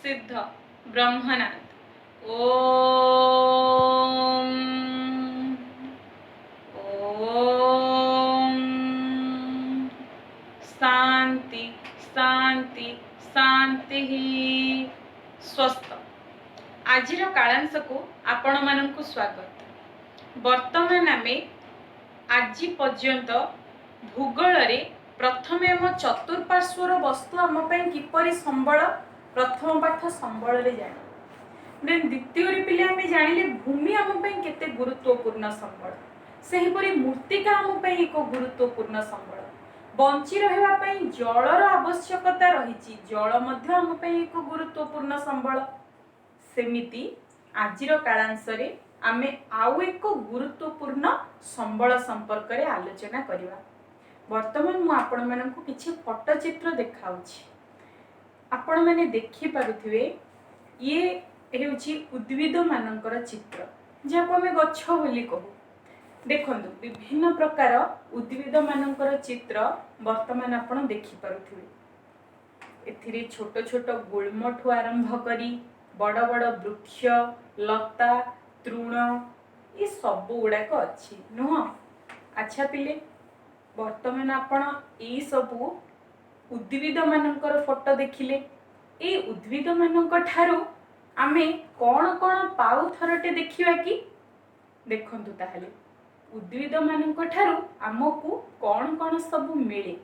सिद्ध ब्रह्मनाथ। ओम ओम शांति शांति शांति स्वस्थ। आजिर कालांश को आपण मानकु स्वागत। वर्तमान आमे आज पर्यंत भूगोल रे प्रथमे आम चतुर्पार्श्वर वस्तु आम किपरि संबल प्रथम पाठ संबल रे जानी द्वितीय पिले आम जानिले भूमि आम केते गुरुत्वपूर्ण संबल। सेहीपरि मूर्तिका आम एक गुरुत्वपूर्ण संबल। बंची रहिबा पई जलर आवश्यकता रही। जल मध्य आम एक गुरुत्वपूर्ण संबल। सेमिति आजिर कालांश रे आमे आउ एक गुरुत्वपूर्ण संबल संपर्क रे आलोचना करिवा। वर्तमान मु आपण मानकु किछि फोटोचित्र देखाउछि। आपण माने देखि पारुथिबे ये हेउछि उद्भिद मानकर चित्र जाको आमे गच्छ बोली कहू। देखंतु विभिन्न प्रकार उद्भिद मानकर चित्र वर्तमान आपण देखि पारुथिबे। एथिरे छोट छोट गुल्मठु आरंभ करी बड़ बड़ वृक्ष लता तृण ये सब गुड़ाक अच्छी नुह। अच्छा पिले वर्तमान आपण ये सबू उद्भिद मानकर फोटो देखिले। ये उद्भिद मानक ठारू आमे कौन कौन पाऊ थरटे देखिबा कि देखंतु ताहले उद्भिद मानक ठारू आमको कौन कौन सब मिले।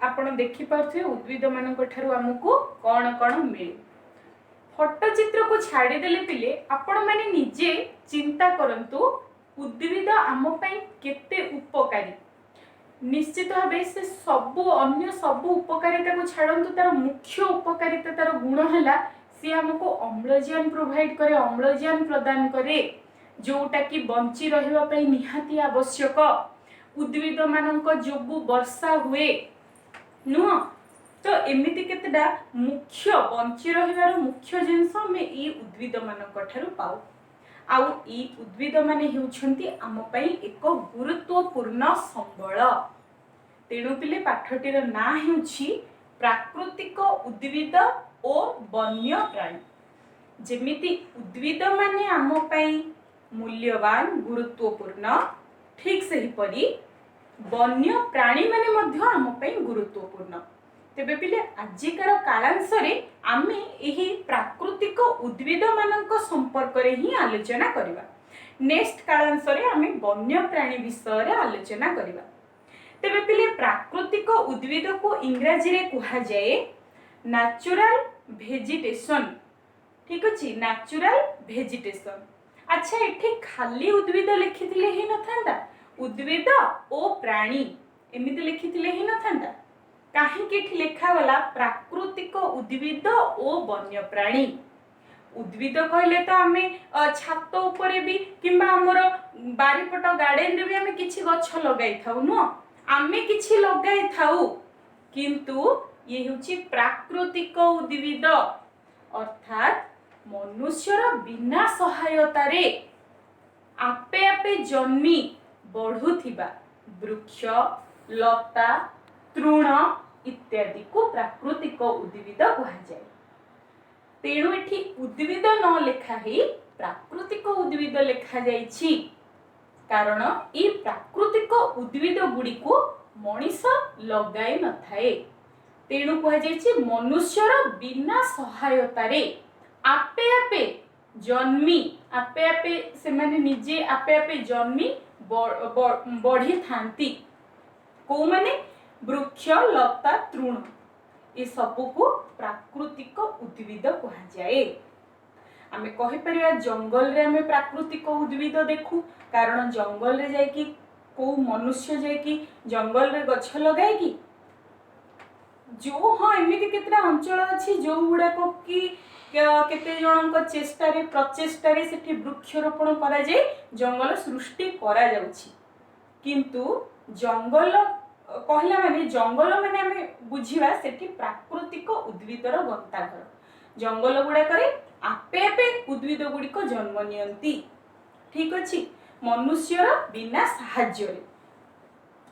आपण देखि पारथि उद्भिद मानक ठारू आमको कौन कौन मिले। फोटोचित्र को छाड़ी देले पिले आपण माने निजे चिंता करंतु उद्भिद आम पई केते उपकारी। निश्चित भाव से सबु अन्य सबु उपकारिता को छाड़ंतु तार मुख्य उपकारिता तार गुण हैला सी हमको अम्लजान प्रोवाइड करे अम्लजान प्रदान करे जोटा कि बंची रहिबा पई निहाती आवश्यक। उद्भिद मानक जोगु वर्षा हुए नुह तो एमिति केतेडा मुख्य बंची रहिबार मुख्य जिंस हमें ई उद्भिद मानक ठारू पाऊ। आउ ई उद्भिद माने हेउछंती आम पई एक गुरुत्वपूर्ण संबल। तेणु पिले पाठटीर ना हेउछि प्राकृतिक उद्भिद ओ वन्य प्राणी। जेमिति उद्भिद माने आम पई मूल्यवान गुरुत्वपूर्ण ठीक सही परी वन्य प्राणी माने मध्य आम पई गुरुत्वपूर्ण। तेबे पिले आजिकार कालांश रे आमे एही प्राकृतिक उद्भिद मानक संपर्क रे ही आलोचना करिबा। नेक्स्ट कालांश रे आमे वन्य प्राणी विषय रे आलोचना करिबा। तेबे पिले प्राकृतिक उद्भिद को इंग्रजी रे कुहा जाए नेचुरल वेजिटेशन। ठीक अछि नेचुरल वेजिटेशन। अच्छा एठी खाली उद्भिद लिखिथिले ही नथांदा उद्भिद ओ प्राणी एमिति लिखिथिले ही नथांदा काहेकि एठी लिखा गला प्राकृतिक उद्भिद ओ वन्य प्राणी। उद्भिद कहले तो आमे छात ऊपर भी किंबा हमर बारीपट गार्डन रे भी आमे किछि गछ लगाई थाउ न आमे किछि लगाई थाउ किंतु ये होछि प्राकृतिक उद्भिद अर्थात मनुष्यर बिना सहायता रे आपे आपे जन्मी बढ़ुथिबा वृक्ष लता तृण इत्यादि को प्राकृतिक उद्भिद कहा जाए। तेणु एठी उद्भिद न लेखा ही प्राकृतिक उद्भिद लेखा जाइछि कारण ई प्राकृतिक उद्भिद गुडी को मनीष लगाई न थाए। तेणु कहा जाइछि मनुष्यर बिना सहायता रे आपे आपे जन्मी आपे आपे से माने निजे आपे आपे जन्मी बढ़ी थांती को माने वृक्ष लता तृण ये सबू को प्राकृतिक उद्भिद कहा जाए। आमे कहि परिया जंगल रे आमे प्राकृतिक उद्भिद देखू कारण जंगल रे जाय कि को मनुष्य जाय कि जंगल रे गछ लगाए कि जो हाँ एमिति केतरा अंचल अछि जो गुडा को कि केते जनक चेष्टा रे प्रचेष्टा रे सेठी वृक्षरोपण करा जाय जंगल सृष्टि करा जाउछि। किंतु जंगल कहला माने जंगल माने आमे बुझिबा सेठी प्राकृतिक उद्भिदर गंताघर। जंगल गुडा करे आपे आपे उद्भिद गुडिक जन्म नियंती। ठीक अछि मनुष्यर बिना साहाय्य रे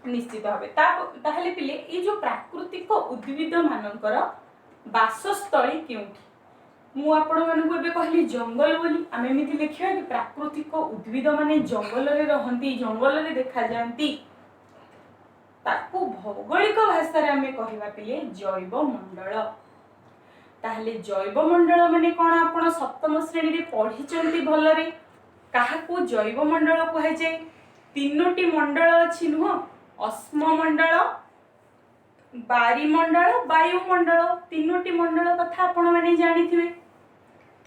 निश्चित भावे ताहले पिले ये जो प्राकृतिक उद्भिद मानकर बासस्थली केउठी मु आपण मानकु एबे कहली जंगल बोली आमे एमिति लिखिया कि प्राकृतिक उद्भिद माने जंगल रे रहंती जंगल रे देखा जांती ताकू भौगोलिक भाषा रे आमे कहबा पिले जैव मंडल। ताहले जैव मंडल माने कोन आपण सप्तम श्रेणी रे पढ़ी चंती भल रे काहाकू जैव मंडल कहै जाय तीनोटी मंडल अछि नुह अस्म मंडल बारीमंडल वायुमंडल तीनोटी मंडल कथा आपण माने जानिथिबे।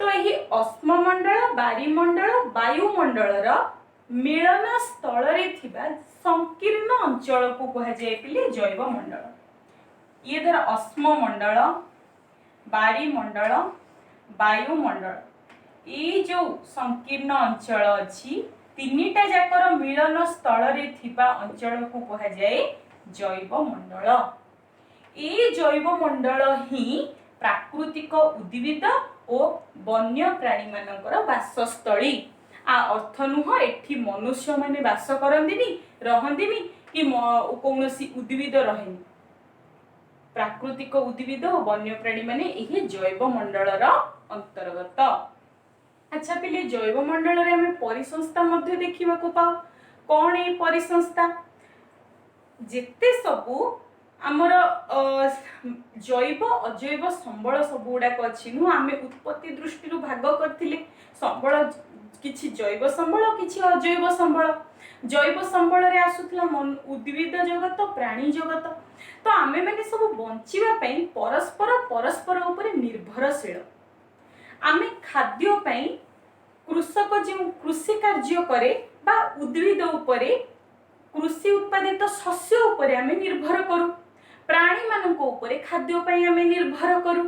तो यही अस्म मंडल बारीमंडल वायुमंडल मिलन स्थल रे थिबा संकीर्ण अंचल को कह जाय पिले जैव मंडल। ये धर अस्म मंडल बारीमंडल वायुमंडल ये जो संकीर्ण अंचल अछि तीनिटा जाकर मिलन स्थल रे थिबा अंचल को कह जाय जैव मंडल। ए जैव मंडल ही प्राकृतिक उद्भिद और वन्य प्राणी मानकर वासस्थली आ अर्थ नुह एठी मनुष्य माने वास करंदिनी रहंदिनी कि कौनसी उद्भिद रहेनी प्राकृतिक उद्भिद और वन्य प्राणी माने एही जैव मंडल रा अंतर्गत। अच्छा पिले जैव मंडल रे हमें परिसंस्था मध्य देखिबा को पाओ कोन ए परिसंस्था जेते सबु आमर जैव अजैव संबल सब गुड़ाक अच्छी नु आम उत्पत्ति दृष्टि भाग करथिले संबल किछि जैव संबल किछि अजैव संबल जैव संबल रे आसुथला उद्भिद जगत प्राणी जगत तो आमे माने सब बंचिबा पई परस्पर परस्पर ऊपर निर्भरशील आमे खाद्य पई कृषक जो कृषि कार्य करे बा उद्भिद उपरे कृषि उत्पादित शस्य उपरे आमे निर्भर करू प्राणी मानक उपरे खाद्य पई आमे निर्भर करू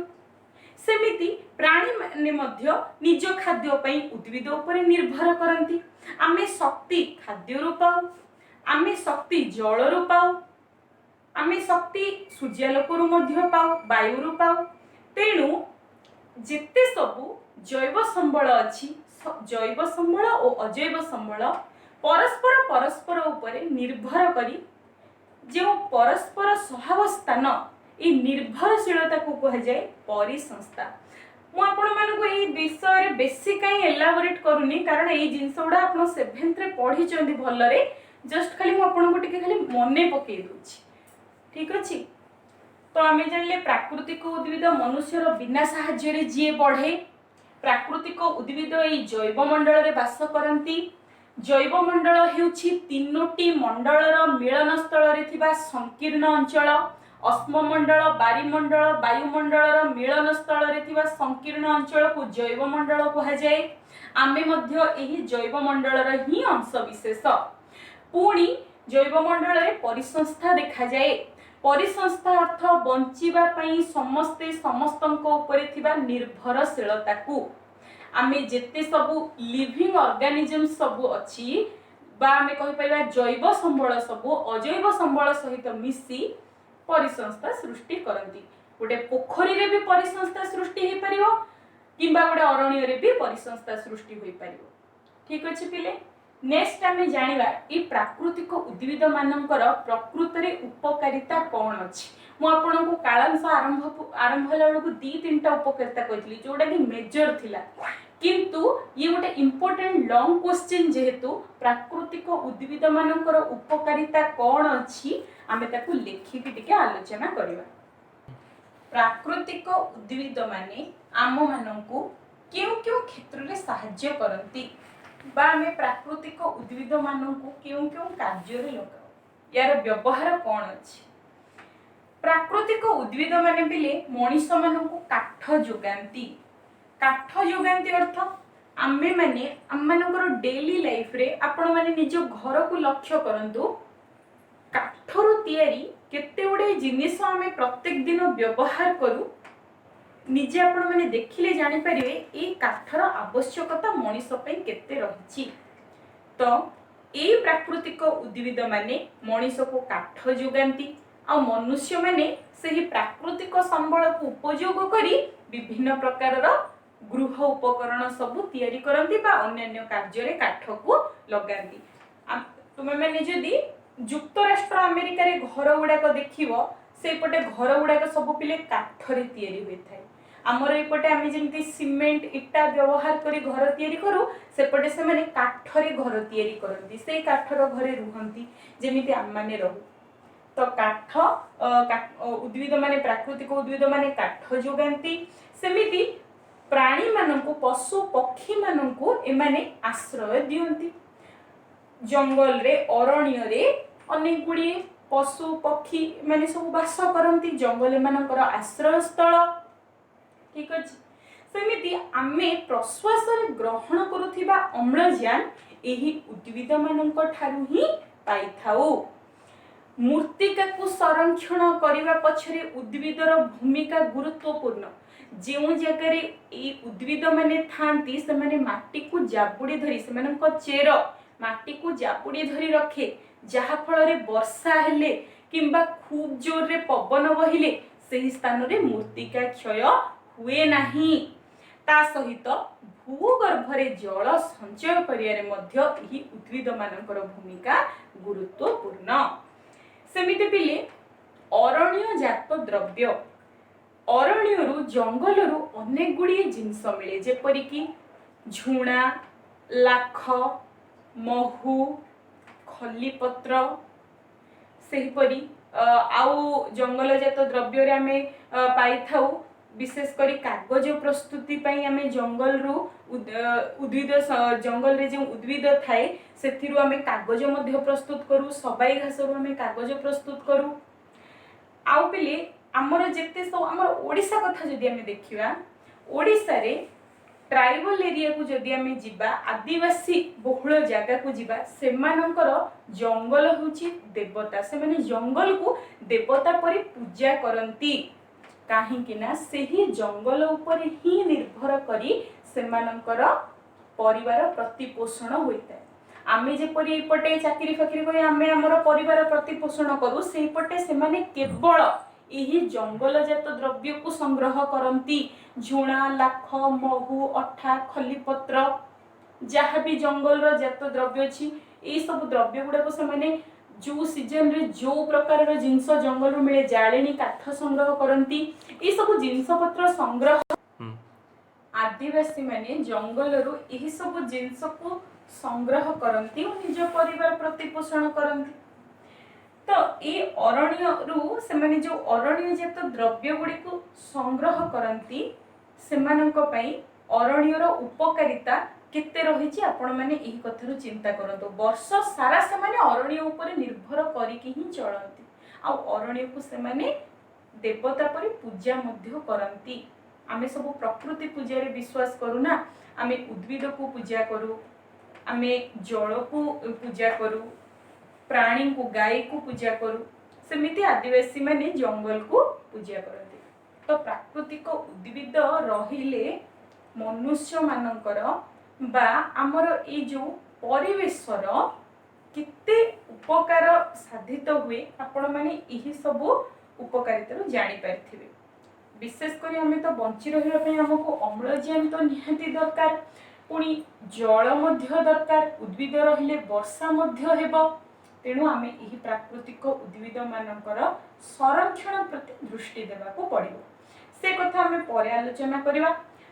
सेमिति प्राणी माने मध्य निज खाद्य पई उद्भिद उपरे निर्भर करंती आमे शक्ति खाद्य रु पाऊ आमे शक्ति जल रु पाऊ आमे शक्ति सूर्यालोक रु मध्य पाऊ वायु रु पाऊ तेणु जेते सबु जैव संबल अछि जैव संबल और अजैव संबल परस्पर परस्पर उपरे निर्भर करी जो परस्पर सहावस्थान ये निर्भरशीलता को कह जाए परिसंस्था। मु आपण मानकु एही विषय रे बेसी काई एलाबोरेट करूनी कारण एही जिंस उडा आपण 7th रे पढी चंदी भल रे जस्ट खाली मु आपण को टिके खाली मने पकेई दोछि ठीक अछि। तो आमे जानले प्राकृतिक उद्भिद मनुष्य रो बिना सहाय्य रे जिए बढ़े प्राकृतिक उद्भिद एही जैव मंडल रे वास करंती जैव मंडल हेउछि तीनोटी मंडलर मिलन स्थल रे थिबा संकीर्ण अंचल अस्म मंडल बारीमंडल वायुमंडलर मिलन स्थल रे थिबा संकीर्ण अंचल को जैव मंडल कहा जाए आमे मध्य एही जैव मंडलर ही अंश विशेष पुणी जैव मंडल रे परिसंस्था देखा जाए परिसंस्था अर्थ बंचिबा पई समस्ते समस्तंको उपरे थिबा निर्भरशीलता को आमे जेते सबु लिविंग ऑर्गेनिज्म सबु अछि बा आमे कहि परबा जैव संबल सबु अजैव संबल सहित मिसी परिसंस्था सृष्टि करंती गोटे पोखरी रे भी परिसंस्था सृष्टि हे परिवो किंबा गोटे अरण्य रे भी परिसंस्था सृष्टि होई परिवो ठीक अछि पिले। नेक्स्ट आमे जानिबा ई प्राकृतिक उद्भिद मानकर प्रकृत रे उपकारिता कोन अछि मु आपन को कालांश आरंभ होला को 2-3टा उपकारिता कहितली जोडा कि मेजर थिला किंतु ये गोटे इंपोर्टेंट लॉन्ग क्वेश्चन जेहेतु प्राकृतिक उद्भिद मानकर उपकारिता कोन अछि आमे ताकू लेखि के टिके आलोचना करिवा। प्राकृतिक उद्भिद माने आम मानकू क्यों क्षेत्र रे सहाय्य करंती बा आमे प्राकृतिक उद्भिद मानकू क्यों कार्य रे लगाओ यार व्यवहार कोन अछि। प्राकृतिक उद्भिद माने बिले मनीष मानकू काठ जोगांती अर्थ आमे माने हम मानकर डेली लाइफ रे आपण माने निज घर को लक्ष्य करंतु काठरो तयारी केते गुडे जिनिस आमे प्रत्येक दिन व्यवहार करू निजे आपण माने देखिले जानि परिबे ए काठर आवश्यकता मनीष पई केते रहिछि। तो ए प्राकृतिक उद्भिद माने मनीष को काठ जोगांती आ मनुष्य माने सही प्राकृतिक संबल को उपयोग करी विभिन्न प्रकार गृह उपकरण सब तैयारी करंती बा अन्य कार्य रे काठ को लगांती। तुमे माने जदी युक्त राष्ट्र अमेरिका रे घर गुडा को देखिबो सेपटे घर गुड़ाक सब पिले काठरे तैयारी होता है। आमर एपटे आम जमी सीमेंट इटा व्यवहार करी घर तैयारी करूँ सेपटे से माने काठरे घर तैयारी करती से काठर घरे रुहंती जेमिति आम माने रहू। तो काठ उद्भिद माने प्राकृतिक उद्भिद माने काठ जोगाती सेमिति प्राणी माननकु पशु पक्षी माननकु एमाने आश्रय दियंती। जंगल रे अरण्य रे अनेक गुड़ी पशु पक्षी माने सब वास करती जंगल मानकर आश्रय स्थल। ठीक अछि सेमिति आमे प्रश्वास रे ग्रहण करुथिबा अम्लजान एही उद्भिद माननक ठारु ही पाइथाउ। मूर्तिका को संरक्षण करने पछरे उद्भिदर भूमिका गुरुत्वपूर्ण। जो जगह उद्भिद माने थांती से माने माटी को जाबुड़ी धरी से चेर माटी को जाबुड़ी धरी रखे जहा फल रे वर्षा हेले किंबा खूब जोर रे पवन बहिले सही स्थान रे मूर्तिका क्षय हुए नाही। ता सहित भूगर्भ रे जल संचय करियारे मध्य एही उद्भिद मानकर भूमिका गुरुत्वपूर्ण। सेमिति पिले अरण्य जात द्रव्य अरण्यरू जंगलरू अनेक गुड़िए जिनस मिले जेपरिकी झुणा लाख महू खलीपत्र सेहीपरी आउ जंगल जात द्रव्य रे आमे पाई थाउ। विशेष करी कागज प्रस्तुति पई आमे जंगल रु उद्भिद जंगल रे जो उद्भिद थाए सेथिरु आमे कागज मध्य प्रस्तुत करू सबाई घास रु आमे कागज प्रस्तुत करू। आउ पिले आमर जेते सब आमर ओडिसा कथा जदि आमे देखिबा ओडिसा रे ट्राइबल एरिया को जदि आमे जिबा आदिवासी बहुल जगह को जिबा सेमानकर जंगल होची देवता से माने जंगल को देवता परि पूजा करंती काहेकि ना सेही जंगल ऊपर ही निर्भर करी सेमानकर परिवार प्रतिपोषण होता है। आमे जेपरि एपटे चाकरी फाकरी करी आमे हमर परिवार प्रतिपोषण करू सेपटे सेमाने केवल यही जंगल जात द्रव्य को संग्रह करती झुणा लाख महू अठा खलीपत्र जहाँ भी जंगल जात द्रव्य अच्छी यही सब द्रव्य गुड़ाक से जो सीजन रे जो प्रकार जिनस जंगल मिले जालेनी काठ संग्रह करती ये सब जिनस पत्र संग्रह आदिवासी माने जंगल रु यही सब जिनस को संग्रह करती और निज परिवार प्रतिपोषण करती। तो ये अरण्य रु से माने जो अरण्य जात द्रव्य गुड़ी को संग्रह करती सेमानक पई अरण्यर उपकारिता केते रहिछि आपण माने एही कथारु चिंता करंतो। वर्ष सारा से माने अरण्य ऊपर निर्भर करिकि ही चलंती आ अरण्य को से माने देवता परि पूजा मध्य करंती। आमे सब प्रकृति पूजा रे विश्वास करू ना आमे उद्भिद को पूजा करू आमे जल को पूजा करू प्राणी को गाय को पूजा करू सेमिति आदिवासी माने जंगल को पूजा करते। तो प्राकृतिक उद्भिद रहिले मनुष्य मानकर बा आमर ए जो परिवेशर केते उपकार साधित हुए आपण माने एही सब उपकारिता जानि पारथिबे। विशेष करी हमें तो बंची रहिबा पई हमको अम्लजान तो निहाती दरकार पुणी जल मध्य दरकार उद्भिद रहिले वर्षा मध्य हेबो। तेणु आमे एही प्राकृतिक उद्भिद मानकर संरक्षण प्रति दृष्टि देबा को पड़िबो। से कथा आमे परे आलोचना करिबा।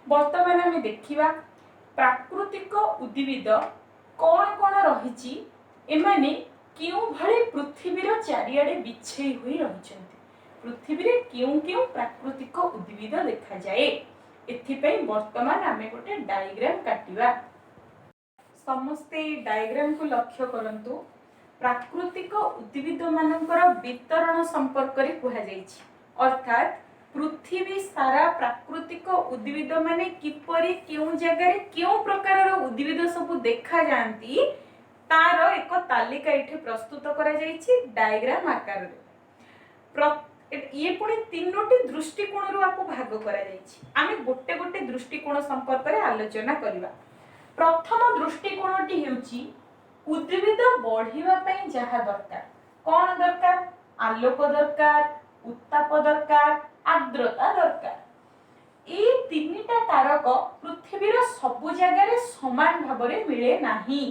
वर्तमान आमे देखिबा प्राकृतिक उद्भिद कौन कौन रहिछि एमाने क्यों भले पृथ्वीर चारिआडे बिछेई होई रहिछन्ति पृथ्वी रे क्यों क्यों प्राकृतिक उद्भिद देखा जाए एथिपई वर्तमान आमे गोटे डायग्राम काटिबा। समस्ते डायग्राम को लक्ष्य करंतु। प्राकृतिक उद्भिद मानकर वितरण संपर्क रे कुहा जाइछि अर्थात पृथ्वी सारा प्राकृतिक उद्भिद माने किपरि केउ जगह रे केउ प्रकार उद्भिद सब देखा जानती तार एक तालिका इठे प्रस्तुत करा जाइछि डायग्राम आकार रे। ये पुणी तीनोटी दृष्टिकोण रु आपको भाग करा जाइछि। आमे गोटे गोटे दृष्टिकोण संपर्क रे आलोचना करिबा। प्रथम दृष्टिकोणटी हेउछि उद्भिद बढ़िबा पई जहा दरकार कोन दरकार आलोक दरकार उत्ताप दरकार आर्द्रता दरकार। ए तीनटा कारक पृथ्वीर सबु जगह रे समान भाबरे मिले नाही।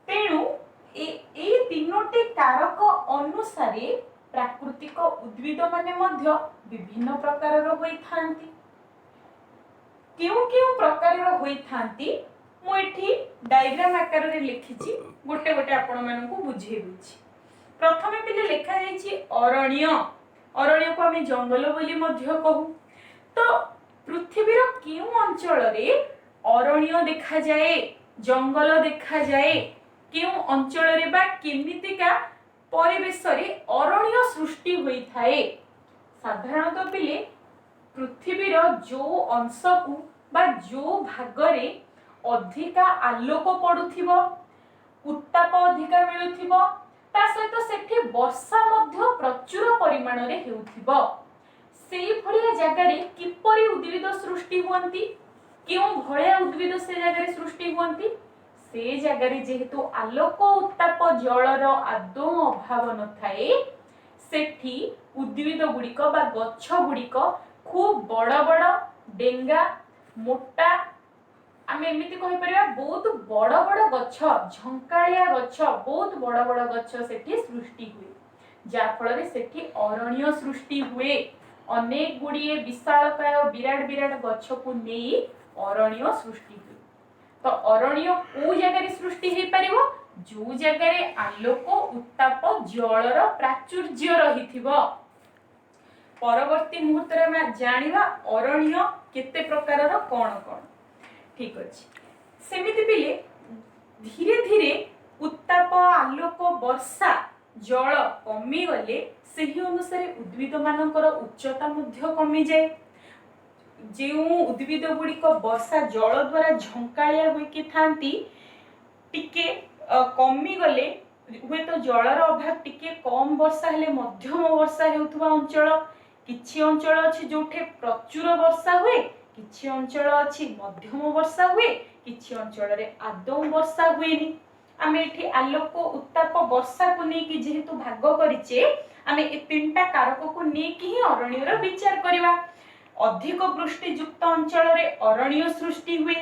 तेणु ए तीनोटी कारक अनुसारे प्राकृतिक उद्भिद माने मध्य विभिन्न प्रकारर होइथांती। केउ केउ प्रकारर होइथांती मु एठी डायग्राम आकार रे लिखिछि, गोटे गोटे आपण मानकु बुझेइ बुझी। प्रथमे पिले लिखा जाइछि अरण्य। अरण्य को आमे जंगल बोली मध्य कहू। तो पृथ्वीर केउ अंचल रे अरण्य देखा जाए, जंगल देखा जाए, केउ अंचल रे बा केमितिका परिवेश रे अरण्य सृष्टि होई थाए। साधारणतः पिले पृथ्वीर जो अंश को बा जो भाग रे अधिका आलोक पडुथिबो, उत्ताप अधिका मिलुथिबो, ता सहित सेठी वर्षा मध्य प्रचुर परिमाण रे हेउथिबो, सेई भलिया जगह रे किपरि उद्भिद सृष्टि हुअंती, केउ भलिया उद्भिद से जगह रे सृष्टि हुअंती, से जगह रे जेहेतु आलोक उत्ताप जलर आदौ अभाव न थाए, सेठी उद्भिद गुड़िक बा गच्छ गुड़िक खूब बड़ बड़ डेंगा मोटा आमे एमिति कहि परिया बहुत बड़ बड़ गच्छ, झंकालिया गच्छ, बहुत बड़ बड़ गच्छ सेठी सृष्टि हुए, जा फल रे सेठी अरण्य सृष्टि हुए। अनेक गुड़िए विशालकाय विराट विराट गच्छ को नेई अरण्य सृष्टि हुए। तो अरण्य को जगह रे सृष्टि हे परिबो जो जगह रे आलोक उत्ताप जलर प्राचुर्य रहिथिबो। परवर्ती मुहूर्त रे हम जानिबा अरण्य केते प्रकारर कोन कोन। ठीक अछि, सेमिति पिले धीरे धीरे उत्ताप आलोक वर्षा जल कमी गले सेही अनुसार उद्भिद मानकर उच्चता मध्य कमी जाए। जो उद्भिद गुड़िक वर्षा जल द्वारा झंकालिया होइके थांती टिके कमी गले हुए तो जलर अभाव टिके कम वर्षा हेले मध्यम वर्षा हेउथबा अंचल, किछि अंचल अछि जोठे प्रचुर वर्षा हुए, किछि अंचल अछि मध्यम वर्षा हुए, किछि अंचल रे आदौ वर्षा हुएनी। आमे एठी आलोक उत्ताप वर्षा को नेकी जेहेतु भाग करिचे, आमे ए तीनटा कारक को नेकी ही अरण्यर विचार करिवा। अधिक वृष्टियुक्त अंचल रे अरण्य सृष्टि हुए,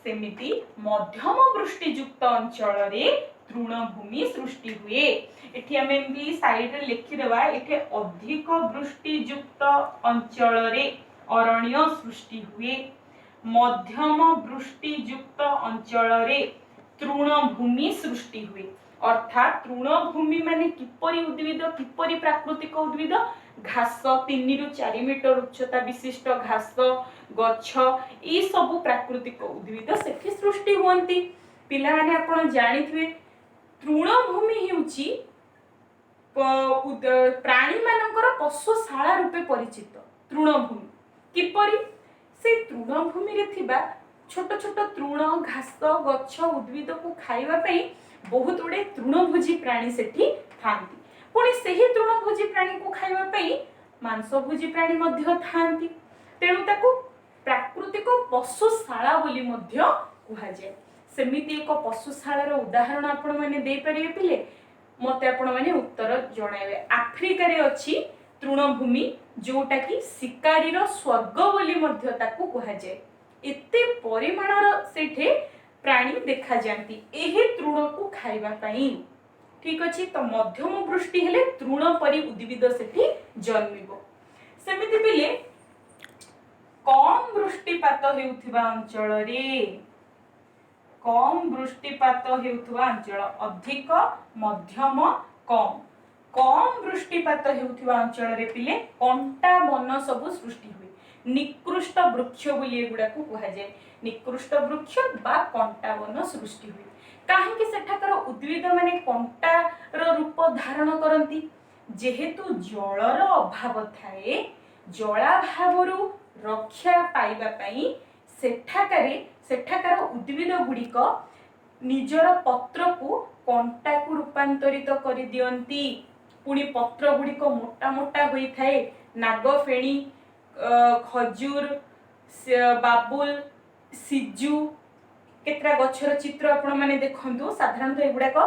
सेमिति मध्यम वृष्टियुक्त अंचल रे तृणभूमि सृष्टि हुए। एठी आमे एमबी साइड रे लिखि देबा, एठी अधिक वृष्टियुक्त अंचल रे अरण्य सृष्टि हुए, मध्यम वृष्टियुक्त अंचल रे तृणभूमि सृष्टि हुए। अर्थात तृणभूमि माने किपरि उद्भिद, किपरि प्राकृतिक उद्भिद, घास 3 रु 4 मीटर उच्चता विशिष्ट घास गच्छ ई सब प्राकृतिक उद्भिद सेठी सृष्टि होंती। पिला माने आपण जानिथिबे तृणभूमि हेउची प्राणी मानकर पशुशाला रूपे परिचित। तृणभूमि किपरि से तृणभूमि रे थिबा छोट छोट तृण घास गच्छ उद्भिद को खाइबा पई बहुत गुडे तृणभोजी प्राणी सेठी थांती। पुणी सेही तृणभोजी प्राणी को खाइबा पई मांसभोजी प्राणी मध्य थांती। तेणु ताकू प्राकृतिक पशुशाला बोली मध्य कुहा जाय। सेमिति एक पशुशालार उदाहरण आपण माने दे परिबे पिले, मते आपण माने उत्तर जणाइबे। आफ्रिका रे अछि तृणभूमि जोटा कि शिकारीर स्वर्ग बोली मध्य ताकू कुहा जाय। एते परिमाणर सेठे प्राणी देखा जांती एहे तृण को खाइबा पई। ठीक अछि, तो मध्यम वृष्टि हेले तृण परि उद्भिद सेठी जन्मिबो। सेमिति पिले कम वृष्टिपात हेउथिबा अंचल रे, कम वृष्टिपात हेउथिबा अंचल अधिक मध्यम कम, कम वृष्टिपात हेउथिबा अंचल रे पिले कंटा वन सब सृष्टि हुए। निकृष्ट वृक्ष बोली एगुडा को कुहा जाय। निकृष्ट वृक्ष बा कंटा वन सृष्टि हुए। काहेकि सेठाकर उद्भिद माने कंटार रूप धारण करंती, जेहेतु जलर अभाव थाए, जलाभावरु रक्षा पाइबा पई सेठाकार उद्भिद गुड़िक निजर पत्र को कंटा को रूपांतरित करि दियंती। पुणी पत्र गुड़िक मोटा मोटा होई थाए। नागफेणी, खजूर, बाबुल, सिजु केतरा गच्छर चित्र आपण माने देखंतु। साधारणतः एगुडाक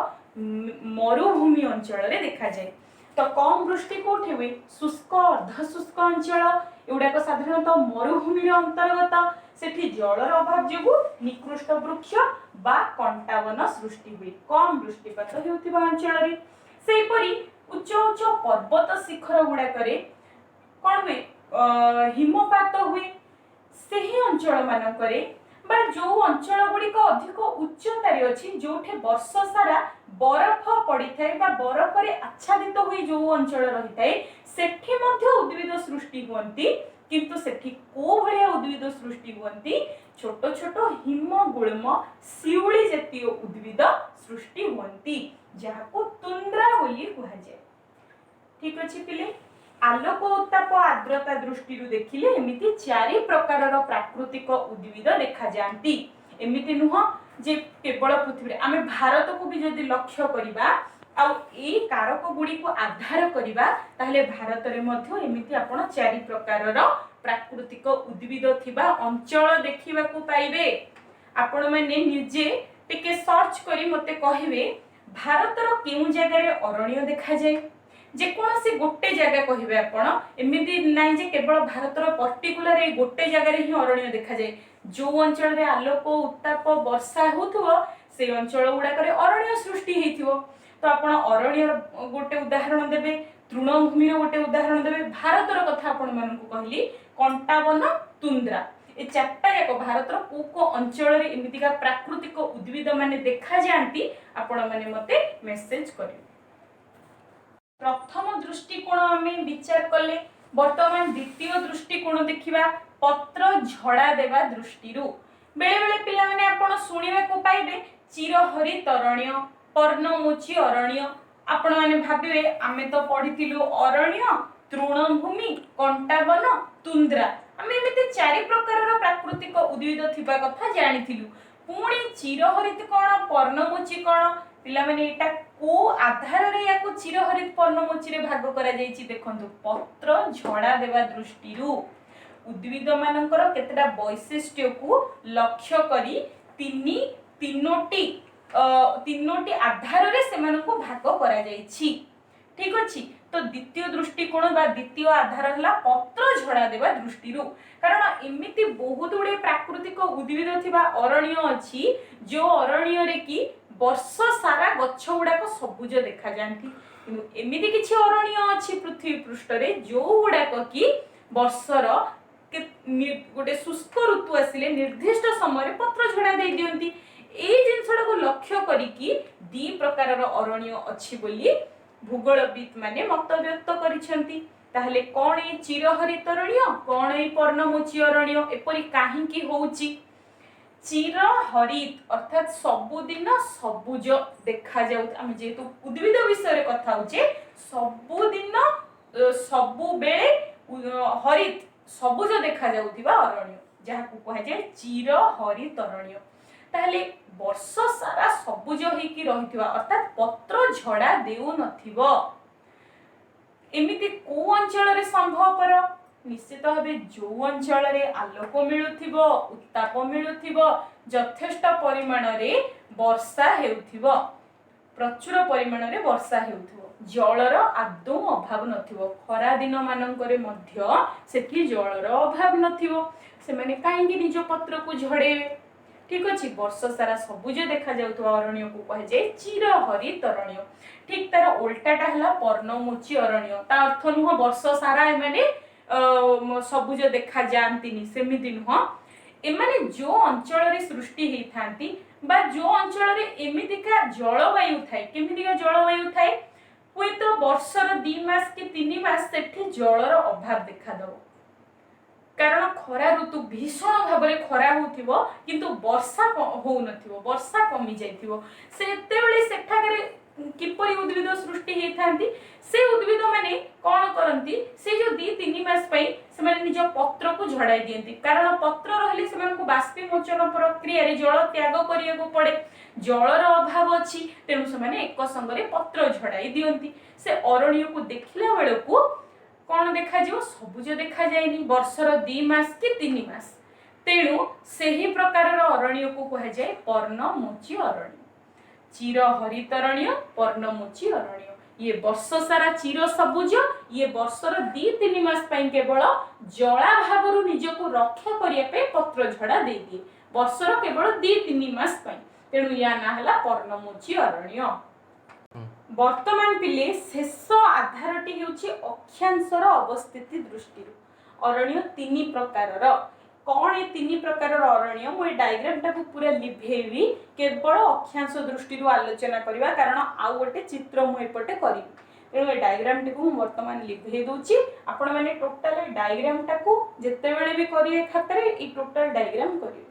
मरुभूमि अंचल रे देखा जाए। तो कम वृष्टि कोठी हुए शुष्क अर्ध शुष्क अंचल, एगुडाक साधारणतः मरुभूमि अंतर्गत। सेठी जलर अभाव जोगु निकृष्ट वृक्ष बा कंटावन सृष्टि हुए। कम वृष्टिपात हेउथिबा अंचल रे सेपरि उच्च उच्च पर्वत शिखर गुड़ाकरे कौन हुए हिमपात हुए सही अंचल मानकरे बा जो अंचल गुड़िक अधिक उच्चतार अच्छी जोठे वर्ष सारा बरफ पड़ी थाए बा बरफ रे आच्छादित हुई जो अंचल रही थाए सेठी मध्य उद्भिद सृष्टि हुअंती किंतु सेठी को भलिया उद्भिद सृष्टि हुअंती छोट छोट हिम गुल्म शिउली जातीय उद्भिद सृष्टि हुअंती जाहाको तुंद्रा बोली कहा जाए। ठीक अछि पिले आलोक उत्ताप आर्द्रता दृष्टि देखिले एमिति चारि प्रकारर प्राकृतिक उद्भिद देखा जाती। एमिति नुह जे केवल पृथ्वी आमे भारत को भी जदि लक्ष्य करिबा आ ए कारक गुडी को आधार करिबा ताहले भारत रे मध्ये एमिति आपण चारि प्रकारर प्राकृतिक उद्भिद थिबा अंचल देखिबा को पाइबे। आपण माने निजे टिके सर्च करी मते कहिबे भारतर केउ जगह रे अरण्य देखा जाय जेकोसी गोटे जगह कहिबे आपण एमिति नाही जे केवल भारतर पर्टिकुलर ए गोटे जगह रे ही अरण्य देखा जाय जो अंचल रे आलोक उत्ताप वर्षा होथुवो से अंचल गुडा करे अरण्य सृष्टि हेथिवो। तो आपण अरण्य गोटे उदाहरण देबे तृणभूमि रो गोटे उदाहरण देबे भारतर कथा आपण मानकु कहली कंटावन तुंद्रा ए चारटा एक भारतर को को अंचल रे एमितिका प्राकृतिक उद्भिद माने देखा जांती आपण माने मते मेसेज करिवे। प्रथम दृष्टिकोण आमे विचार कले वर्तमान द्वितीय दृष्टिकोण देखिबा पत्र झड़ा देवा दृष्टिरु बेले बेले पिला माने आपण सुनिबा को पाइबे चिरहरित अरण्य पर्णमोची अरण्य आपण माने भाबिबे आमे तो पढितिलु अरण्य तृणभूमि कंटावन तुंद्रा आमे एमिते चारि प्रकारर प्राकृतिक उद्भिद थिबा कथा जानिथिलु पुणी चिरहरित कोन पर्णमोची कोन पिला माने एटा को आधार रे याको चिरहरित पर्णमोची रे भाग करा जाईची देखंतु पत्र झड़ा देवा दृष्टिरु उद्भिद मानकर केतेटा वैशिष्ट्य को लक्ष्य करी तीनोटी आधार रे सेमानको भाग करा जाईची। ठीक अछि तो द्वितीय दृष्टिकोण बा द्वितीय आधार हला पत्र झड़ा देवा दृष्टिरु कारण एमिति बहुत गुडे प्राकृतिक उद्भिद थिबा अरण्य अछि जो अरण्य रे की वर्ष सारा गच्छ गुड़ाक सबुज देखा जाती किंतु एमिति किछि अरण्य अछि पृथ्वी पृष्ठ रे जो गुड़ाक की वर्षर गोटे शुष्क ऋतु आसिले निर्दिष्ट समय रे पत्र झड़ा दे दियंती ए जिंसडा को लक्ष्य करी कि दी प्रकारर अरण्य अछि बोली भूगोलविद माने मत व्यक्त करिसेंती। ताहले कोन ए चिरहरित अरण्य कोन ए पर्णमोची अरण्य एपरि काहींकी होउची चिर हरित अर्थात सबुदिन सबुज देखा जाउ हम जेतु उद्भिद विषय कथा होचे सबुदिन सबु बेले हरित सबुज देखा जाउथिबा अरण्य जाहाकू कहा जाय चिर हरित अरण्य। ताहले वर्ष सारा सबुज हेकी रहिथिबा अर्थात पत्र झड़ा देउ नथिबो एमिति को अंचल रे संभव पर निश्चित भावे जो अंचल रे आलोक मिलुथिबो उत्ताप मिलुथिबो यथेष्ट परिमाण रे वर्षा हेउथिबो प्रचुर परिमाण रे वर्षा हेउथिबो जलर आदौ अभाव नथिबो खरा दिन मानकरे मध्य सेठी जलर अभाव नथिबो से माने काहेकि निज पत्र को झड़ेबे। ठीक अछि वर्ष सारा सबुज देखा जाउथबा अरण्य को कहे जाय चिर हरित अरण्य। ठीक तार उल्टाटा हला पर्णमोची अरण्य ता अर्थ नुह वर्ष सारा माने सबुज देखा जानतीनी सेमिति नुह एमाने जो अंचल रे सृष्टि हेई थांती बा जो अंचल रे एमितिका जलवायु थाए केमितिका जलवायु थाए हुए तो वर्षर 2 मास कि 3 मास सेठी जलर अभाव देखा दो कारण खरा ऋतु भीषण भाव में खरा होथिबो किंतु वर्षा हो नथिबो वर्षा कमी जाइथिबो सेते बेले सेठाकरे किपरि उद्भिद सृष्टि हेई थांती से उद्भिद माने कोन करंती से जो 2-3 मास पई से माने निज पत्र को झड़ाई दियंती कारण पत्र रहले से मानको बाष्पीमोचन प्रक्रिया रे जल त्याग करिया को पड़े जलर अभाव अछि तेनु से माने एक संगरे पत्र झड़ाई दियंती से अरण्य को देखिला बेले को कोन देखा जिवो सबुज देखा जायनी वर्षर 2 मास कि 3 मास तेनु सेही प्रकारर अरण्य को कहा जाय पर्णमोची अरण्य चिर हरित अरण्य पर्णमोची अरण्य ये वर्ष सारा चिर सबुज ये वर्षर 2-3 मास पई केवल जलाभावरु निजको रक्षा करिया पे पत्र झड़ा दे दिए वर्षर केवल 2-3 मास पई तेनु या ना हला पर्णमोची अरण्य। वर्तमान पिले शेष आधारटी हेउछि अक्षांशर अवस्थिति दृष्टि अरण्य तीन प्रकारर कौन ए तीन प्रकार अरण्य मु डायग्राम टाको पूरा लिभेबी केवल अक्षांश दृष्टि आलोचना करबा कारण आउ गोटे चित्र मु एपटे करी तेणु ए डायग्राम टी वर्तमान लिभे दूची आपण माने टोटल डायग्राम टाको जेते बेले भी करिए खातर ई टोटल डायग्राम करिए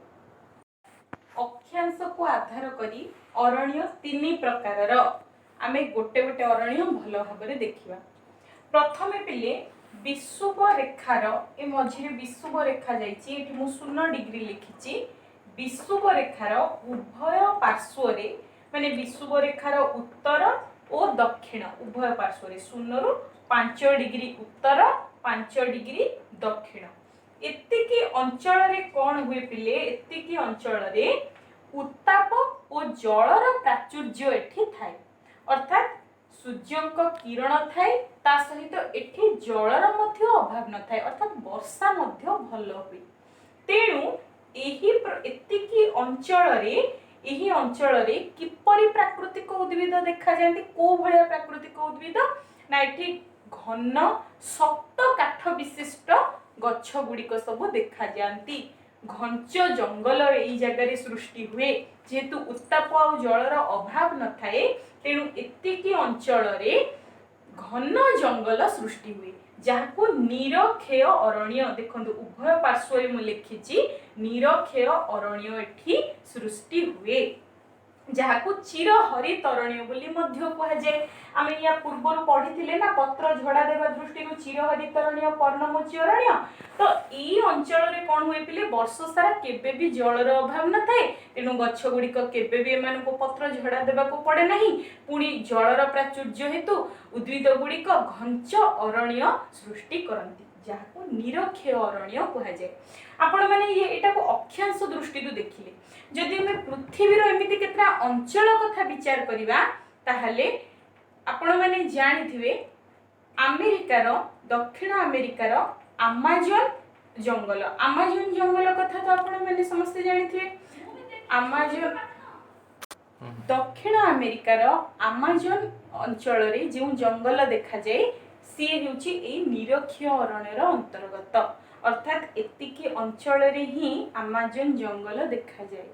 अक्षांश को आधार करी अरण्य तीन प्रकारर आमे गोटे गोटे अरण्य भल भाव देखिबा प्रथमे पिले विषुव रेखार ए मझिरे विषुव रेखा जाइछि एठी मु 0 डिग्री लिखिछि विषुव रेखार उभय पार्श्व रे माने विषुव रेखार उत्तर और दक्षिण उभय पार्श्व रे 0 रु 5 डिग्री उत्तर 5 डिग्री दक्षिण एतिकी अंचल रे कोन हुए पिले एतिकी अंचल रे उत्ताप और जलर प्राचुर्य एठी थाए अर्थात सूर्यंक किरण थाए ता सहित एठी जलर मध्य अभाव न थाए अर्थात वर्षा मध्य भल हुए तेणु एही एतिकी अंचल रे किपरि प्राकृतिक उद्भिद देखा जायନ୍ତି को भलिया प्राकृतिक उद्भिद ना एठी घन शक्त काठ विशिष्ट गछ गुड़िक सब देखा जायନ୍ତି घंच जंगल एई जगह सृष्टि हुए जेहेतु उत्ताप आ जलर अभाव न थाए तेणु एतिकी अंचल रे घन जंगल सृष्टि हुए जहाको निरक्षय अरण्य देखंतु उभय पार्श्व रे मु लिखिछि निरक्षय अरण्य एठी सृष्टि हुए जहाको चिर हरित अरण्य बोली मध्य कहा जाए आमे या पूर्व पढ़िथिले ना पत्र झड़ा देवा दृष्टि चिर हरित अरण्य पर्णमोची अरण्य तो ई अंचल रे कोन होय पिले वर्ष सारा केबे भी जलर अभाव न थाए तेनु गछ गुड़िक केबे भी एमान को पत्र झड़ा देवा को पड़े नहीं पुणी जलर प्राचुर्य हेतु उद्भिद गुड़िक घंच अरण्य सृष्टि करंती जहाको निरक्षय अरण्य कहा जाए आपण माने ये एटा को अक्षांश दृष्टि देखिले जदि हमें पृथ्वी रो एमिति केतरा अंचल कथा विचार करिबा ताहले आपण माने जानिथिबे अमेरिकार दक्षिण अमेरिकार अमेज़न जंगल कथा तो आपण माने समस्त जानिथिबे अमेज़न दक्षिण अमेरिकार अमेज़न अंचल रे जे जंगल देखा जाए सी हेउची ए निरक्षय अरण्यर अंतर्गत अर्थात एतिकी अंचल रे ही अमेज़न जंगल देखा जाए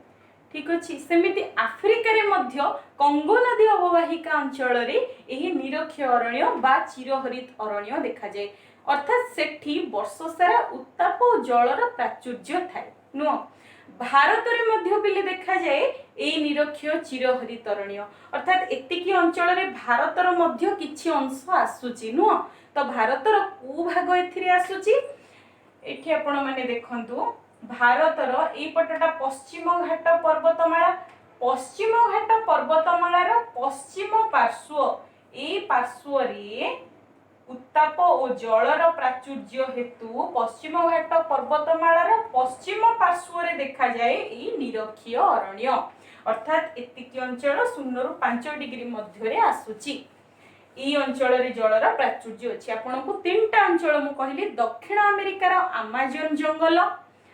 ठीक अछि सेमिति अफ्रिका रे मध्य कंगो नदी अववाहिका अंचल रे एही निरक्षय अरण्य बा चिरहरित अरण्य देखा जाए अर्थात सेठी वर्ष सारा उत्ताप और जलर प्राचुर्य थाए नो भारत रे मध्य पिले देखा जाए ए निरक्षय चिरहरित अरण्य अर्थात एतिकी अंचल रे भारतर मध्य किछि अंश आसुची नो तो भारतर को भाग एथिरे आसुची एठी आपण माने देखंतु भारतर ए पटटा पश्चिम घाट पर्वतमालार पश्चिम पार्श्व ए पार्श्व रे उत्ताप और जलर प्राचुर्य हेतु पश्चिम घाट पर्वतमालार पश्चिम पार्श्व रे देखा जाए ए निरक्षय अरण्य अर्थात एतिकी अंचल 0 रु 5 डिग्री मध्य रे आसुची ई अंचल रे जलर प्राचुर्य अछि आपन को तीनटा अंचल मु कहली दक्षिण अमेरिकार अमेज़न जंगल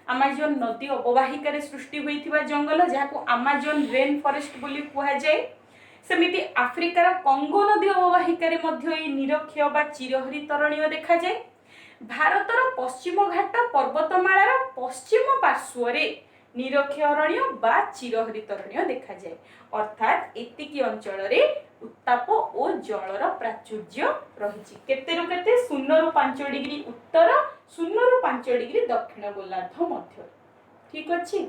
अमेज़न नदी अववाहिका रे सृष्टि होइथिबा जंगल जाहाको अमेज़न रेन फॉरेस्ट बोली कुहा जाए सेमिति अफ्रिकार कंगो नदी अववाहिका रे मध्य ए निरक्षय बा चिरहरित अरण्य देखा जाए भारतर पश्चिम घाट पर्वतमालार पश्चिम पार्श्व रे निरक्षय अरण्य बा चिरहरित अरण्य देखा जाए अर्थात एतिकी अंचल रे उत्ताप और जलर प्राचुर्य रहिछि केते रु केते 0 रु 5 डिग्री उत्तर 0 रु 5 डिग्री दक्षिण गोलार्ध मध्य ठीक अछि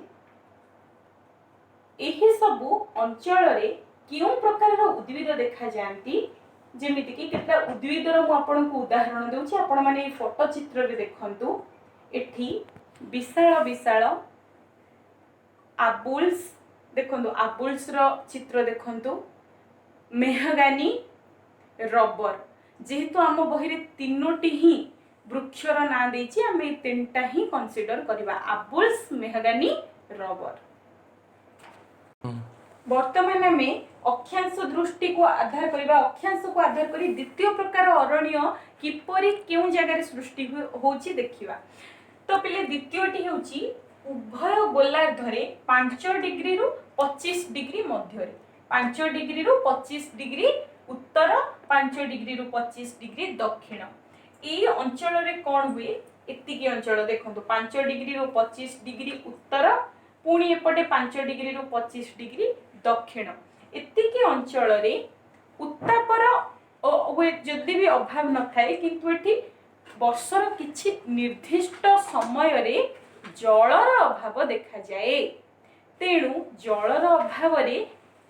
एही सबु अंचल रे केउ प्रकार उद्भिद देखा जांती जेमिति कि केतला उद्भिद रो मु आपन को उदाहरण देउछि आपन माने फोटो चित्र रे देखंतु एठी विशाल विशाल आबुल्स देखंतु आबुल्स रो चित्र देखंतु मेहगानी रबर जेहेतु आम बही रे तीनोटी ही वृक्षर ना देछि आमे तीनटा ही कंसीडर करबा आबुल्स मेहगानी रबर वर्तमान में अक्षांश दृष्टि को आधार करबा अक्षांश को आधार करी द्वितीय प्रकार अरण्य किपरि केउ जगह रे सृष्टि होछि देखिबा तो पहिले द्वितीयटी होछि उभय गोलार्ध रे 5 डिग्री रु 25 डिग्री मध्य रे 5 डिग्री रु 25 डिग्री उत्तर 5 डिग्री रु 25 डिग्री दक्षिण ये अंचल रे कौन हुए एतिकी अंचल देखो 5 डिग्री रु 25 डिग्री उत्तर पुणी एपटे 5 डिग्री रु 25 डिग्री दक्षिण एतिकी अंचल रे उत्तापर जदि भी अभाव न थाए किंतु एठी वर्षर किछि निर्दिष्ट समय रे जलर अभाव देखा जाए तेणु जलर अभाव रे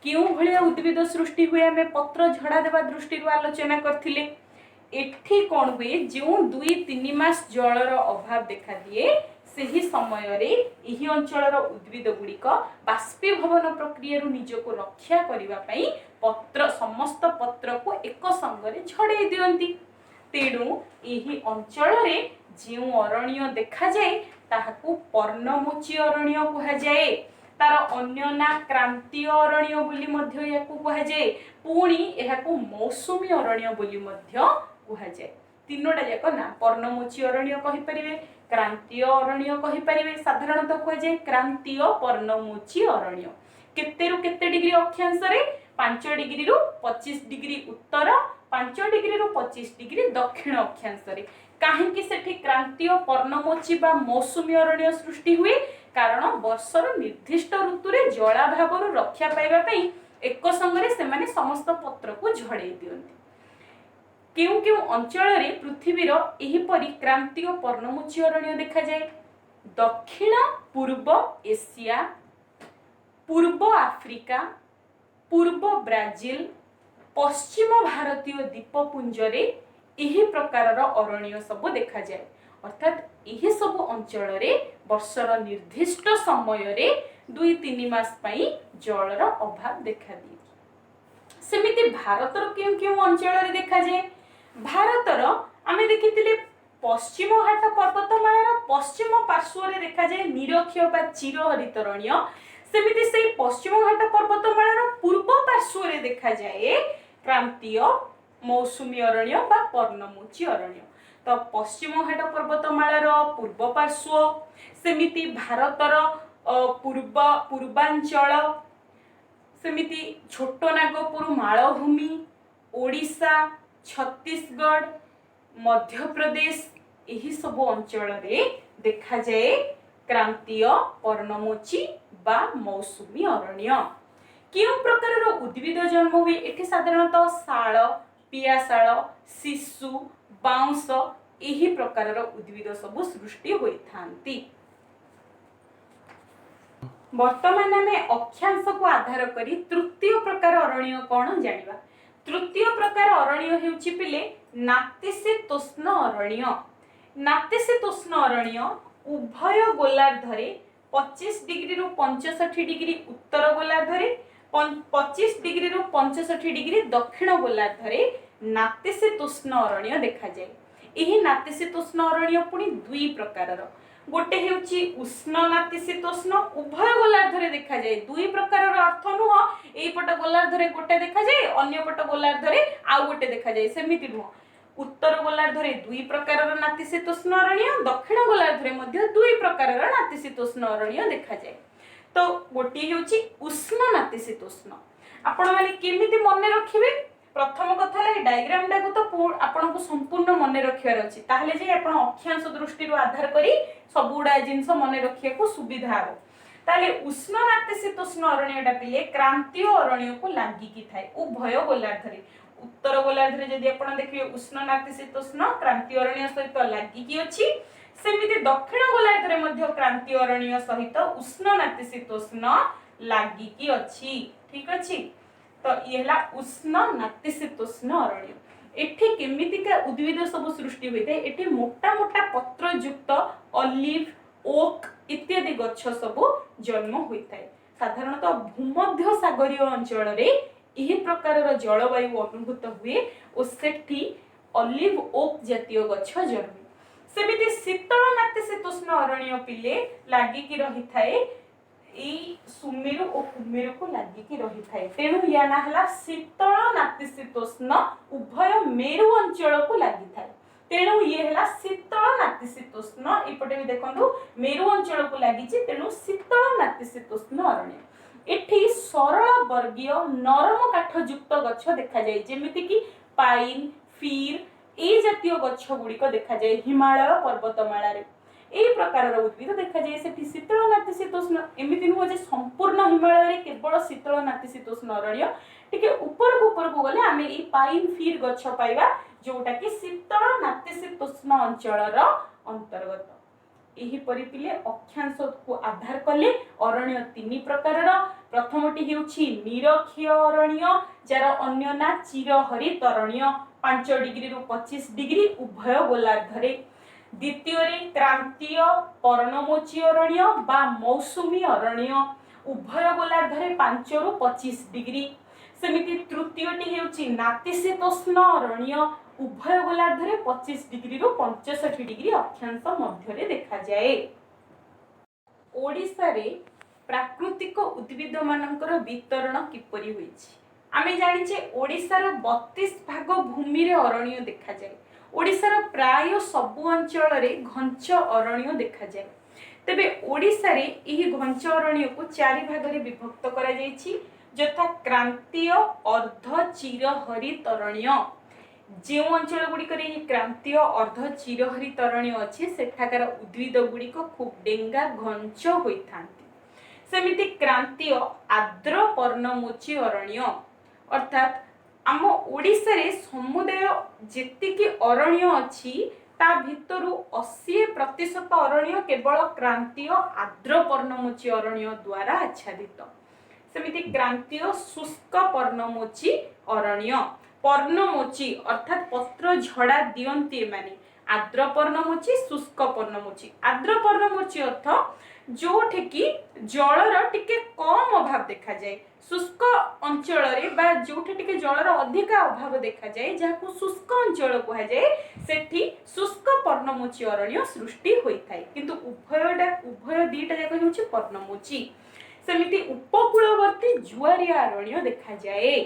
क्यों भलिया उद्भिद सृष्टि हुए आमे पत्र झड़ा देवा दृष्टि आलोचना करथिले एठी कोन हुए जो 2-3 मास जलर अभाव देखा दिए सही समय रे एही अंचलर उद्भिद गुड़िक बाष्पीभवन प्रक्रिया रु निजको रक्षा करिवा पई पत्र समस्त पत्र को एक संगरे झड़े दियंती तेणु एही अंचल रे जो अरण्य देखा जाए ताहाकू पर्णमोची अरण्य कहा जाए तार अन्य ना क्रांतीय अरण्य बोली मध्य याकू कहा जाए पुणी एहाकू मौसुमी अरण्य बोली मध्य कहा जाए तीनोटा जाक ना पर्णमोची अरण्य कहि परिबे क्रांतीय अरण्य कहि परिबे साधारणतः कहा जाए क्रांतीय पर्णमोची अरण्य केते रु केते डिग्री अक्षांश रे 5 डिग्री रु 25 डिग्री उत्तर 5 डिग्री रु 25 डिग्री दक्षिण अक्षांश रे काहेकि सेठी क्रांतीय पर्णमोची बा मौसुमी अरण्य सृष्टि हुए कारण वर्षर निर्दिष्ट ऋतु रे जलाभाव रक्षा पाइबा पई एक संगरे से माने समस्त पत्र को झड़े दियंती केउ केउ अंचल रे पृथ्वीर एही परि क्रांतीय पर्णमोची अरण्य देखा जाए दक्षिण पूर्व एशिया पूर्व आफ्रिका पूर्व ब्राजिल पश्चिम भारतीय द्वीपपुंज रे एही प्रकारर अरण्य सब देखा जाए अर्थात एही सब अंचल रे वर्षर निर्दिष्ट समय रे 2-3 मास पई जलर अभाव देखा दिए सेमिति भारतर केउ केउ अंचल रे देखा जाए भारतर आमे देखिथिले पश्चिम घाट पर्वतमालार पश्चिम पार्श्व रे देखा जाए निरक्षीय बा चिरहरित अरण्य सेमिति से पश्चिम घाट पर्वतमालार पूर्व पार्श्व रे देखा जाए क्रांतीय मौसुमी अरण्य बा पर्णमोची अरण्य तो पश्चिम घाट पर्वतमालार पूर्व पार्श्व सेमिति भारतर पूर्वांचल सेमिति छोट नागपुर मालभूमि ओडिशा छत्तीसगढ़ मध्य प्रदेश यही सब अंचल रे देखा जाए क्रांतीय पर्णमोची बा मौसुमी अरण्य क्यों प्रकार उद्भिद जन्म हुए एठी साधारणतः शाल पियाशाल शिशु बाउंश यही प्रकार उद्भिद सब सृष्टि होइथांती वर्तमान आमे अक्षांश को आधार करी तृतीय प्रकार अरण्य कौन जानिबा तृतीय प्रकार अरण्य हेउची पिले नातिशीतोष्ण अरण्य नातिशीतोष्ण अरण्य उभय गोलार्धरे 25 डिग्री रु 65 डिग्री उत्तर गोलार्धरे 25 डिग्री रु 65 डिग्री दक्षिण गोलार्धरे नातिशीतोष्ण अरण्य देखा जाए एही नातिशीतोष्ण अरण्य पुनी दुई प्रकारर गोटे हेउची उष्ण नातिशीतोष्ण उभय गोलार्धरे देखा जाए दुई प्रकारर अर्थ नुह एई पट गोलार्धरे गोटे देखा जाए अन्य पट गोलार्धरे आउ गोटे देखा जाए सेमिति नुह उत्तर गोलार्धरे दुई प्रकारर नातिशीतोष्ण अरण्य दक्षिण गोलार्धरे मध्ये दुई प्रकारर नातिशीतोष्ण अरण्य देखा जाए तो गोटे हेउची उष्ण नातिशीतोष्ण आपण माने केमिति मने रखिबे प्रथम कथा है डायग्राम टाको तो आपन को संपूर्ण मन रखियार अछि ताहले जे आपन अक्षांश दृष्टि रो आधार करी सबुडा जिंस मन रखिया को सुविधा हो ताले उष्ण नातिशीतोष्ण अरण्यटा पिले क्रांतीय अरण्य को लागि की थाए उभय गोलार्धरे उत्तर गोलार्धरे जदि आपन देखिबे उष्ण नातिशीतोष्ण क्रांतीय अरण्य सहित लागि की अछि सेमिति दक्षिण गोलार्धरे मध्ये क्रांतीय अरण्य सहित उष्ण नातिशीतोष्ण लागि की अछि ठीक अछि तो येला उष्ण नातिशीतोष्ण अरण्य एठी केमितिका उद्भिद सब सृष्टि होइते एठी मोटा मोटा पत्र युक्त ऑलिव ओक इत्यादि गछ सब जन्म होइताय साधारणतः भूमध्य सागरीय अंचल रे एही प्रकारर जलवायु अनुभूत हुए ओ सेठी ऑलिव ओक जातीय गछ जन्मे सेमिति शीतल नातिशीतोष्ण अरण्य पिले लागि की रहिथाय सुमेरु और कुमेरु को लागि की रही थाए तेणु या ना हला शीतल नातिशीतोष्ण उभय मेरु अंचल को लागि थाए तेणु ये हला शीतल नातिशीतोष्ण एपटे भी देखंतु मेरु अंचल को लागि छि तेणु शीतल नातिशीतोष्ण अरण्य एठी सरल वर्गीय नरम काठयुक्त गछ देखा जाए जेमिति कि पाइन फीर ए जातीय गछ गुड़िक देखा जाए हिमालय पर्वतमाला रे एई प्रकार उद्भिद देखा जाए सेठी शीतल नातिशीतोष्ण एमिति नुह जे संपूर्ण हिमालय रे केवल शीतल नातिशीतोष्ण अरण्य टिके ऊपर को गले आमे एई पाइन फीर गछ पाइबा जोटा कि शीतल नातिशीतोष्ण अंचलर अंतर्गत एही परिपिले अक्षांश को आधार कले अरण्य तीन प्रकारर प्रथमटी हेउछि निरक्षीय अरण्य जार अन्य ना चिरहरित अरण्य 5 डिग्री रु 25 डिग्री उभय गोलार्धरे द्वितीय रे क्रांतीय पर्णमोची अरण्य बा मौसुमी अरण्य उभय गोलार्धरे 5 रु 25 डिग्री सेमिति तृतीयटी हेउछि नातिशीतोष्ण अरण्य उभय गोलार्धरे 25 डिग्री रु 65 डिग्री अक्षांश मध्य देखा जाए। ओडिशा रे प्राकृतिक उद्भिद मानकर वितरण किपरि होइछि आमे जानिछे ओडिशार 32 भाग भूमि रे अरण्य देखा जाए। ओडिशार प्राय सबु अंचल रे घंच अरण्य देखा जाए। तबे ओडिशा रे एही घंच अरण्य को 4 भाग रे विभक्त करा जायछि यथा क्रांतीय अर्ध चिरहरित अरण्य जो अंचल गुड़िक क्रांतीय अर्ध चिरहरित अरण्य अच्छे सेठाकार उद्भिद गुड़िक खूब डेंगा घंच होइथांती सेमिति क्रांतीय आर्द्र पर्णमोची अरण्य अर्थात आम ओडिशा रे समुदाय जेतिकी अरण्य अच्छी ता भितरु 80% अरण्य केवल क्रांतीय आर्द्र पर्णमोची अरण्य द्वारा आच्छादित सेमिति क्रांतीय शुष्क पर्णमोची अरण्य पर्णमोची अर्थात पत्र झड़ा दियंती माने आर्द्र पर्णमोची शुष्क पर्णमोची आर्द्र पर्णमोची अर्थ जोठे कि जलर टिके कम अभाव देखा जाए शुष्क अंचल रे बा जोठे टिके जलर अधिक अभाव देखा जाए जाहाकू शुष्क अंचल कहा जाए सेठी शुष्क पर्णमोची अरण्य सृष्टि होइथाय किंतु उभय दीटा जाक होउची पर्णमोची सेमिति उपकूलवर्ती जुआरिया अरण्य देखा जाए।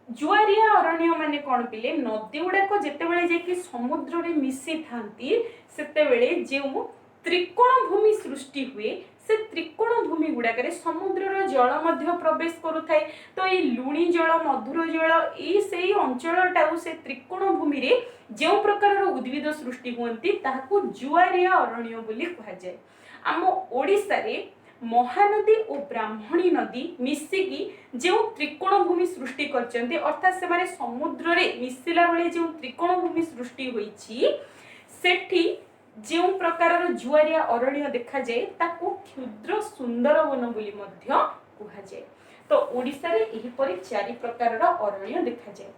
जुआरिया अरण्य माने कौन पिले नदी गुड़ाक जेतेबेले जेकी समुद्र रे मिसी थांती सेतेबेले जेउ त्रिकोण भूमि सृष्टि हुए से त्रिकोण भूमि गुड़ाक समुद्र जल मध्य प्रवेश करुथाए तो ये लुणी जल मधुर जल ये से अंचलटा से त्रिकोण भूमि रे जो प्रकार उद्भिद सृष्टि होती ताहाकू जुआरिया अरण्य बोली कहा जाए। आम ओडिशा रे महानदी और ब्राह्मणी नदी मिसिकी जो त्रिकोण भूमि सृष्टि करचंती अर्थात से माने समुद्र रे मिसिला बेले जो त्रिकोण भूमि सृष्टि होईची सेठी जो प्रकार जुआरिया अरण्य देखा जाए ताको क्षुद्र सुंदर वन बोली मध्य कहा जाए। तो ओडिशा रे एही परि 4 प्रकार अरण्य देखा जाए।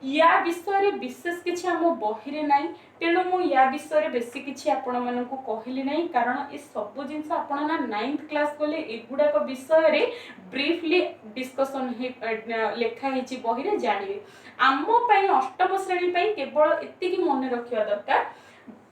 या विषय रे विशेष किछि हम बही रे नाही तेणु मु या विषय रे बेसी किछि आपण मानकु कहली नाही कारण ए सब जिंस आपण ना 9th क्लास गले एगुडा को विषय रे ब्रीफली डिस्कशन लेखा हिची बही रे जानिबे। आम पई अष्टम श्रेणी पई केवल एति की मन रखिया दरकार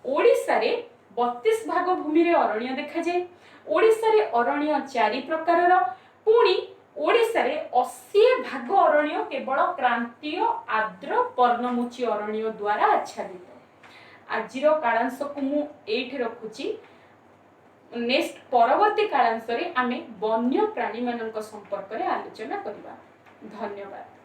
ओडिशा रे 32 भाग भूमि रे अरण्य देखा जाए। ओडिशा रे अरण्य 4 प्रकार पुणी ओडिशा रे 80 भाग अरण्य केवल क्रांतीय आर्द्र पर्णमोची अरण्य द्वारा आच्छादित। आजिर कालांश को मु एठी रखुची नेक्स्ट परवर्ती कालांश रे आमे वन्य प्राणी मानक संपर्क रे आलोचना करबा। धन्यवाद।